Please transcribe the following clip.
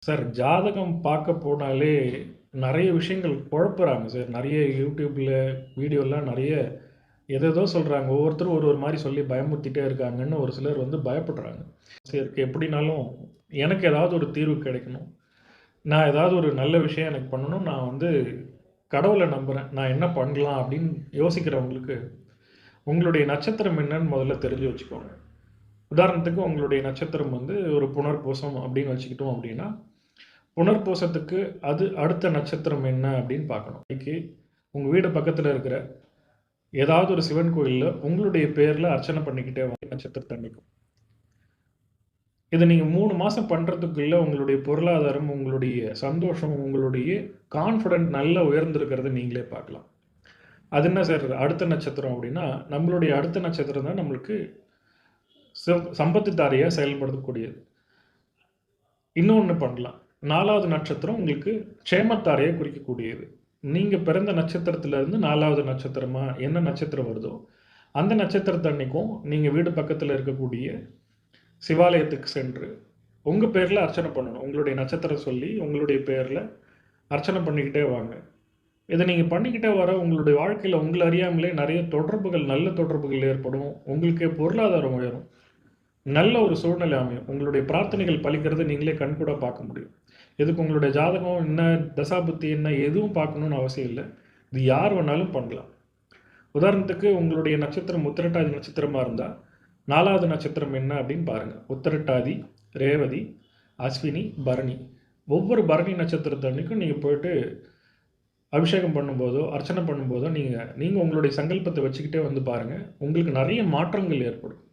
Sir ஜாதகம் பார்க்க போனாலே நெறைய விஷயங்கள் குழப்புறாங்க சார். நெறைய YouTubeல வீடியோலாம் நெறைய ஏதேதோ சொல்றாங்க. ஒவ்வொருத்தரும் ஒரு ஒரு மாரி சொல்லி பயமுறுத்திட்டே இருக்காங்கன்னு ஒரு சிலர் வந்து பயப்படுறாங்க. சரி எப்படினாலும் எனக்கு ஏதாவது ஒரு தீர்வு கிடைக்கணும். நான் ஏதாவது ஒரு நல்ல விஷயம் எனக்கு பண்ணணும். நான் வந்து கடவுள நம்புறேன். நான் என்ன பண்ணலாம் அப்படின்னு யோசிக்கிறவங்களுக்கு, உங்களுடைய நட்சத்திரம் என்னன்னு முதல்ல தெரிஞ்சு வச்சுக்கோங்க. உதாரணத்துக்கு உங்களுடைய நட்சத்திரம் வந்து ஒரு புனர்பூசம் அப்படின்னு வச்சுக்கிட்டோம் அப்படின்னா, புனர்பூசத்துக்கு அது அடுத்த நட்சத்திரம் என்ன அப்படின்னு பார்க்கணும். இன்னைக்கு உங்க வீடு பக்கத்துல இருக்கிற ஏதாவது ஒரு சிவன் கோயில்ல உங்களுடைய பேர்ல அர்ச்சனை பண்ணிக்கிட்டே வாங்க நட்சத்திரத்தன்னைக்கு. இத நீங்க 3 மாசம் பண்றதுக்குள்ள உங்களுடைய பொருளாதாரம், உங்களுடைய சந்தோஷம், உங்களுடைய கான்ஃபிடென்ட் நல்லா உயர்ந்திருக்கிறத நீங்களே பார்க்கலாம். அது என்ன சார் அடுத்த நட்சத்திரம் அப்படின்னா, நம்மளுடைய அடுத்த நட்சத்திரம் தான் நம்மளுக்கு சம்பத்து தாரையா செயல்படக்கூடியது. இன்னொன்னு பண்ணலாம். 4வது நட்சத்திரம் உங்களுக்கு க்ஷேமத்தாரைய குறிக்கக்கூடியது. நீங்க பிறந்த நட்சத்திரத்திலிருந்து 4வது நட்சத்திரமா என்ன நட்சத்திரம் வருதோ, அந்த நட்சத்திரத்தன்னைக்கும் நீங்க வீடு பக்கத்துல இருக்கக்கூடிய சிவாலயத்துக்கு சென்று, உங்க பேர்ல அர்ச்சனை பண்ணணும். உங்களுடைய நட்சத்திரம் சொல்லி, உங்களுடைய பேர்ல அர்ச்சனை பண்ணிக்கிட்டே வாங்க. இத நீங்க பண்ணிக்கிட்டே வர உங்களுடைய வாழ்க்கையில உங்கள அறியாமலே நெறைய தொடர்புகள், நல்ல தொடர்புகள் ஏற்படும். உங்களுக்கு பொருளாதாரம் உயரும். நல்ல ஒரு சூழ்நிலை அமையும். உங்களுடைய பிரார்த்தனைகள் பலிக்கிறத நீங்களே கண்கூடா பார்க்க முடியும். இதுக்கு உங்களுடைய ஜாதகம் என்ன, தசாபுத்தி என்ன எதுவும் பார்க்கணும்னு அவசியம் இல்ல. இது யார் வேணாலும் பண்ணலாம். உதாரணத்துக்கு உங்களுடைய நட்சத்திரம் உத்திரட்டாதி நட்சத்திரமா இருந்தா, 4வது நட்சத்திரம் என்ன அப்படின்னு பாருங்க. உத்திரட்டாதி, ரேவதி, அஸ்வினி, பரணி. ஒவ்வொரு பரணி நட்சத்திரத்தன்னைக்கும் நீங்க போயிட்டு அபிஷேகம் பண்ணும்போதோ, அர்ச்சனை பண்ணும்போதோ, நீங்க நீங்க உங்களுடைய சங்கல்பத்த வச்சுக்கிட்டே வந்து பாருங்க. உங்களுக்கு நெறைய மாற்றங்கள் ஏற்படும்.